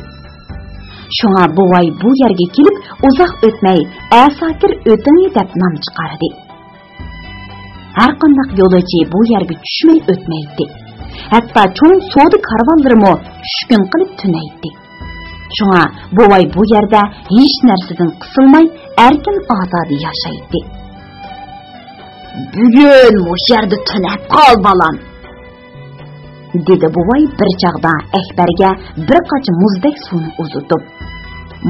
Shunga buvay bu yerga kelib, uzoq o'tmay asakir o'tini deb nom chiqardi. Har qanday yo'lovchi bu yerga tushmay o'tmaydi. Hatto cho'ng savdo karvonlarimi tushkun qilib tunaydi. Shunga buvay bu yerda hech narsadan qisilmay, erkin ozodi yashaydi. Bugun bu yerda tunab qol bolam, dedi buvay bir chaqda Akbarga bir qacha muzdek suvni uzatib.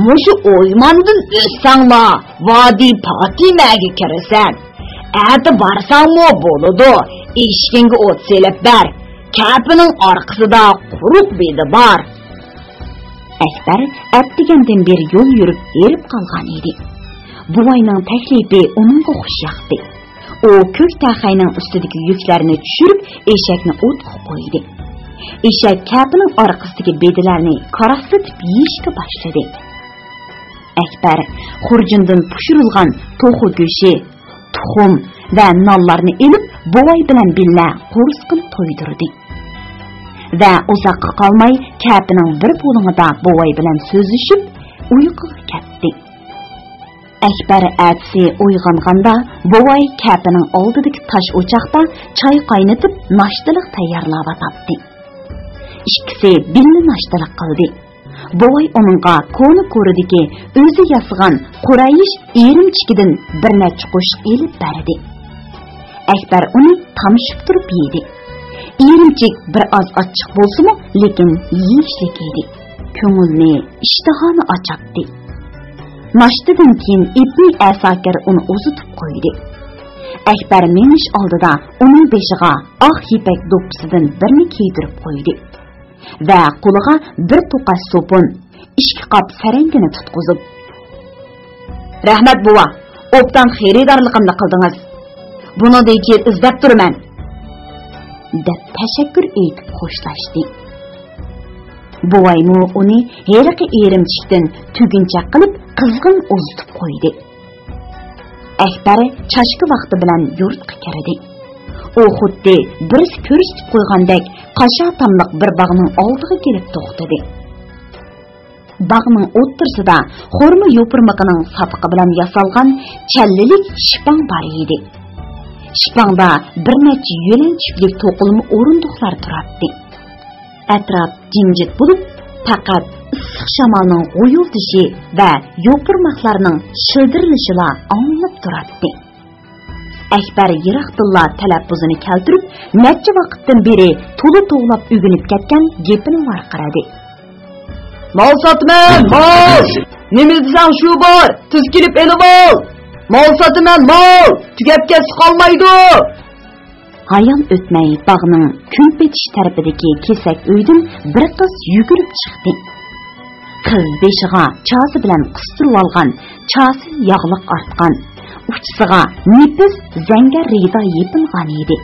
Mushu o'ymandan o'ssangla, vodiy Fatimaga kirasan. Ati barsangmi bo'ladi, eshikingga o't selib ber. Kapining orqasida quruq bedi bor. Akbar atdigandan beri yo'l yurib erib qolgan edi. Buvayning taklifi uningga xush yoqdi. O ko'k taxayning ustidagi yuklarni tushirib, eshakni o'tga qo'ydi. Eshak kapining orqasidagi bedilarni qaraslatib yeyishga boshladi. Akbar xurjundan pushirilgan to'xu go'shi, tuxum va nonlarni elib, buvay bilan billa qo'rsqini to'ydirdi. Va uzoqqa qolmay kapining bir bo'lingida buvay bilan so'zlashib, uyquga ketdi. Akbar atsi uyg'onganda buvay kapining oldidagi tosh o'choqda choy qaynatib, nashtalik tayyorlab atdi. Ikkisi billa nashtalik qildi. Buvay onunğa konu ko'ridagi o'zi yasıgan Qurayish erimchikidan bir necha qo'shiq elib berdi. Akbar uni tamshib turib yedi. Erimchik bir oz ochiq bo'lsa-mu, lekin yeyishlik edi. Ko'ngilni, ishtihoni ochatdi. Nashtadan keyin Ibn Asakir uni uzatib qo'ydi. Akbar menish oldida uning beshiga oq ipak do'ppisidan birini kiydirib qo'ydi. Va qo'liga bir to'qash sopun, 2 qop sarangini tutqizib, "Rahmat buva, obdan xaridorligimni qildingiz. Buni deyki izlab turman," deb tashakkur etib xo'shlashdi. Buvaymu uni heriqi erimchikdan tugunchaq qilib qizg'in uzitib qo'ydi. Akbar chashki vaqti bilan yurtga kirdi. O xuddi bir ko'rsatib qo'ygandek qasha tamliq bir bog'ning oldiga kelib to'xtadi. Bog'ning o'ttirsida xurma yo'pirmiqining safiqi bilan yasalgan challilik shipang bor edi. Shipangda bir necha yo'lanchiklik to'qilma o'rindiqlar turardi. Atrof jimjit bo'lib, faqat issiq shamolning g'uyuldishi va yo'pirmoqlarning shildirilishila anglab turardi. Akbar yiroqdilla talaffuzini keltirib, necha vaqtdan beri to'la to'g'lab o'ginib ketgan gapini varqiradi. "Mol sotman, mol! Nima desang shu bor, tez kelib elib ol! Mol sotaman, mol! Tugab ketsa qolmaydi!" Hayal o'tmay bog'ning kun petish tarafidagi kesak uydan bir qiz yugurib chiqdi. Qiz beshiga chasi bilan qistirib olgan, chasi yog'liq artgan, uchisiga nefis zangar rido yepingan edi.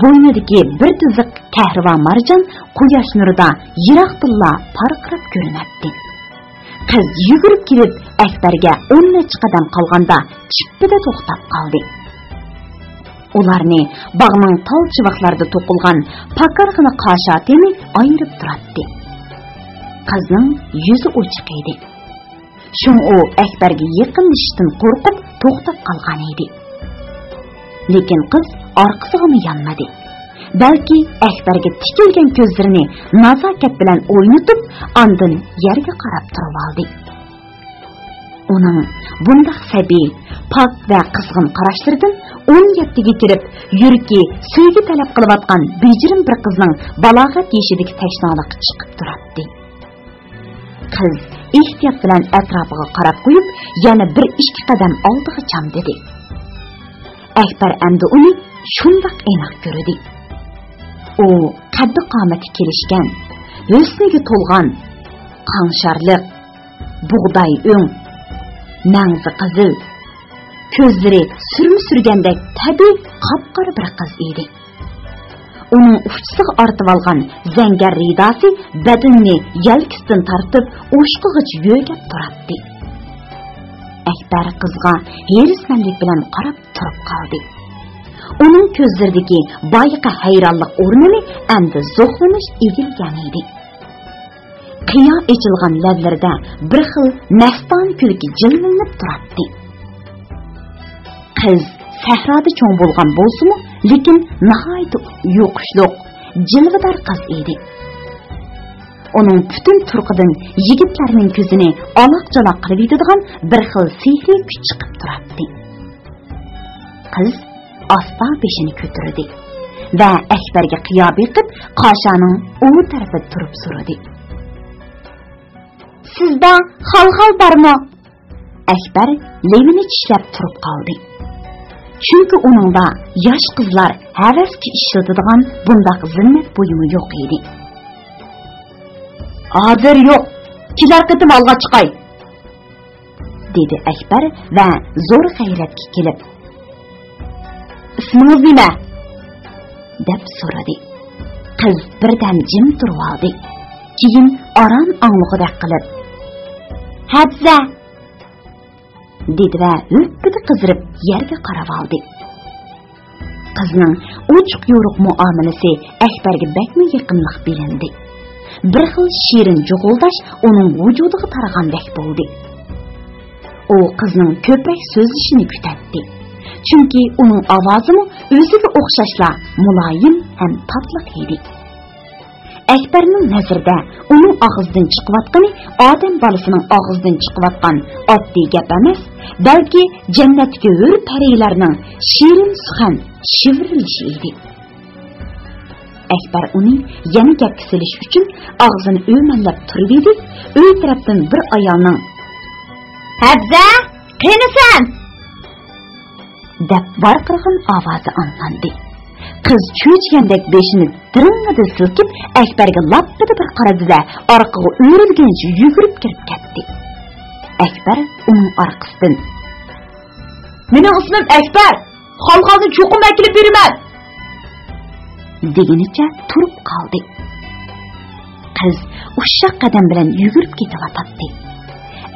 Bo'ynidagi bir tiziq kahva marjon quyosh nurida yiroqdilla parqirab ko'rinadi. Qiz yugurib kelib Akbarga 10 qadam qolganda chippida to'xtab qoldi. Ularni bog'ning tol chivoqlarida to'qilgan pakarg'ina qashotini ayirib turadi. Qizning yuzi ochiq edi. Shun u Akbarga yaqinlashishdan qo'rqib to'xtab qolgan edi. Lekin qiz orqasiga yanmadi. Balki Akbarga tikilgan ko'zlarini nazokat bilan o'ynatib, ondan yerga qarab turib oldi. Onun bundaq səbi, pak və qızğın qarashlardan 17-ге kirib, yürki, сөйгі talab qılıbatqan becirim bir qızның balağat yeşidiki təşnalıqı çıxıb duratdı. Qız ehtiyat bilan ətrafıga qarab qoyub, yana 1-2 qadam oldiga cham dedi. Akbar əmdi uni shundaq aniq ko'rdi. U qaddi qomati kelishgan, husniga to'lgan, qanşarliq, buğday o'ng, nangzi qizil, ko'zlari surma surgandek tabiiy qop-qora bir qiz edi. Onun uçsiga ortib olgan zangar ridosi badanni yelkisidan tortib o'shqig'ich yo'gab turibdi. Akbar qizga herismanlik bilan qarab turib qoldi. Onun ko'zlaridagi boyiqa hayronlik o'rnini endi zo'qlanish egilgan edi. Qiyo echilgan lablarida bir xil maston kulki jilvillanib turibdi. Qiz sahroda cho'ng bo'lgan bo'lsa-mu, lekin nihoyat yo'qishliq, jilvidor qiz edi. Onun bütün turqidan yigitlarning ko'zini aloq-jaloq qilib yetadigan bir xil sehri kuch chiqib turibdi. Qiz asta beshini ko'tardi va Akbarga qiyo beqib, qoshaning u tarafida turib so'radi. Sizda xalxal bormi? Akbar levini tishlab turib qoldi. Chunki uningda yosh qizlar havasga ishlatadigan bundaq zinnat buyumi yo'q edi. Hozir yo'q, kelar qitim olg'a chiqay, dedi Akbar va zo'r g'ayratga kelib. Ismingiz nima? deb so'radi. Qiz birdan jim turib oldi. Keyin orom anglig'idek qilib, Habza, dedi va o'ppida qizirib yerga qarab oldi. Qizning ochiq yo'riq muomalasi Akbarga bakmi yaqinlik bilindi. Bir xil shirin jug'uldash uning vujudiga taragandek bo'ldi. U qizning ko'proq so'zlashini kutatdi. Chunki uning ovozimi o'ziga o'xshashla muloyim ham tatliq edi. Akbarning nazarida uning og'zidan chiqayotgani odam bolasining og'zidan chiqayotgan oddiy gap emas, balki jannatga hur parilarning shirin suxan shivrilishi edi. Akbar uni yana gapga selish uchun og'zini o'mallab turib edi. Uy tarafdan bir ayolning "Habza, qanisan?" deb barqirgan ovozi anglandi. Qiz cho'chgandek beshini diringida silkib, Akbarga lappida bir qaradi da orqaga o'rilgancha yugurib kirib ketdi. Akbar uning orqasidan "Mening ismim Akbar, xalqalni cho'qim akilib beraman" degunicha turib qoldi. Qiz ushshaq qadam bilan yugurib ketyapti.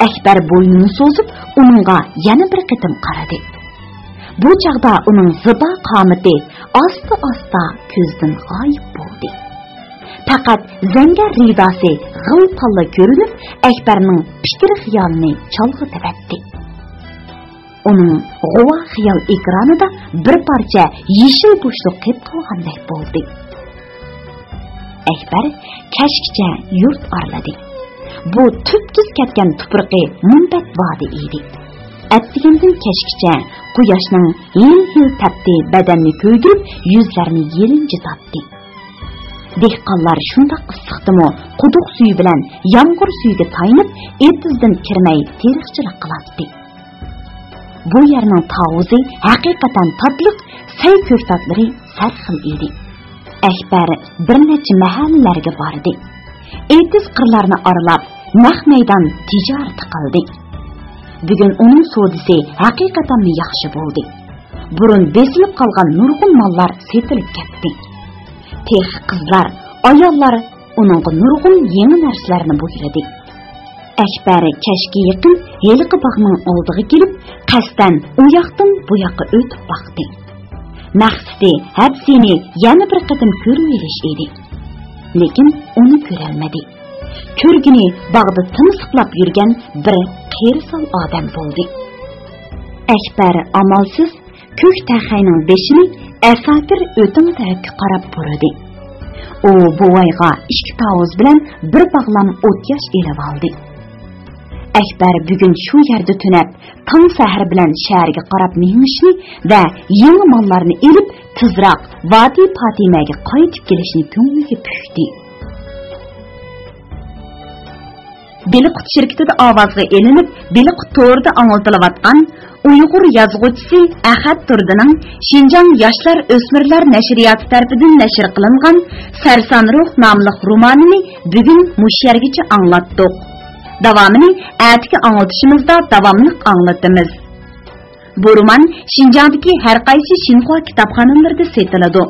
Akbar bo'ynini so'zib, uningga yana bir qitim qaradi. Bu chaqda uning zibo qomati asta-asta ko'zdan g'oyib bo'ldi. Faqat zangar ridosi g'il-palla ko'rinib, Akbarning fikr xiyolini chalg'itibdi. Uning g'uva xiyol ekranida bir parcha yeshil bo'shliq qilib qolgandek bo'ldi. Akbar kashkicha yurt arladi. Bu tüp-tüz ketgan tuproqi munbat vodi edi. Atdigandan kashkicha quyoshning hil-hil tapdi badanni ko'ydirib, yuzlarini yelinjitadi. Dehqonlar shundoq issiqdimi, quduq suvi bilan yomg'ir suviga tayinib, etizdan kirmay teriqchilik qiladi. Bu yerning tavuzi haqiqatan tatliq, say ko'ktatlari sarxil edi. Akbar bir necha mahallalarga bordi. Etiz qirlarni aralab, naq maydon tijorat qildi. Bugun uning savdosi haqiqatan yaxshi bo'ldi. Burun besilib qolgan nurg'un mollar setilib ketdi. Tex qizlar, ayollar uningga nurg'un yangi narsalarni buyurdi. Akbar kashga yaqin heliqi bog'ning oldiga kelib, qasdan u yoqdan bu yoqqa o'tib boqdi. Maqsadi Habsini yana bir qatim ko'rib verish edi. Lekin uni ko'rolmadi. Ko'rgini bog'da timsiqlab yurgan bir qersal odam bo'ldi. Akbar amalsiz ko'k taxayning beshini asakir o'tin tarafga qarab burdi. U buvayga ikki tavuz bilan bir bog'lam o't yosh elib oldi. Akbar bugun shu yerda tunab, tong sahar bilan shaharga qarab mengishni va yangi mollarni elib, tezroq Vadi Fatimaga qaytib kelishni ko'ngliga puxdi. Biliqut şirketida ovozga elinib, Biliqut to'rida anglatilayotgan Uyg'ur yozuvchisi Ahad Turdining Xinjiang yoshlar o'smirlar nashriyoti tarafidan nashr qilingan Sarson ruh nomli romanini bugun mush yergacha anglatdik. Davomini atigi anglatishimizda davomli anglatamiz. Bu roman Xinjiangdagi har qaysi Xinhua kitobxonalarida sotiladi.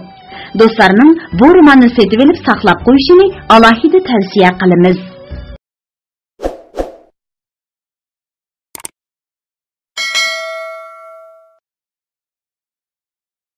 Do'stlarning bu romanni setib olib saqlab qo'yishini alohida tavsiya qilamiz.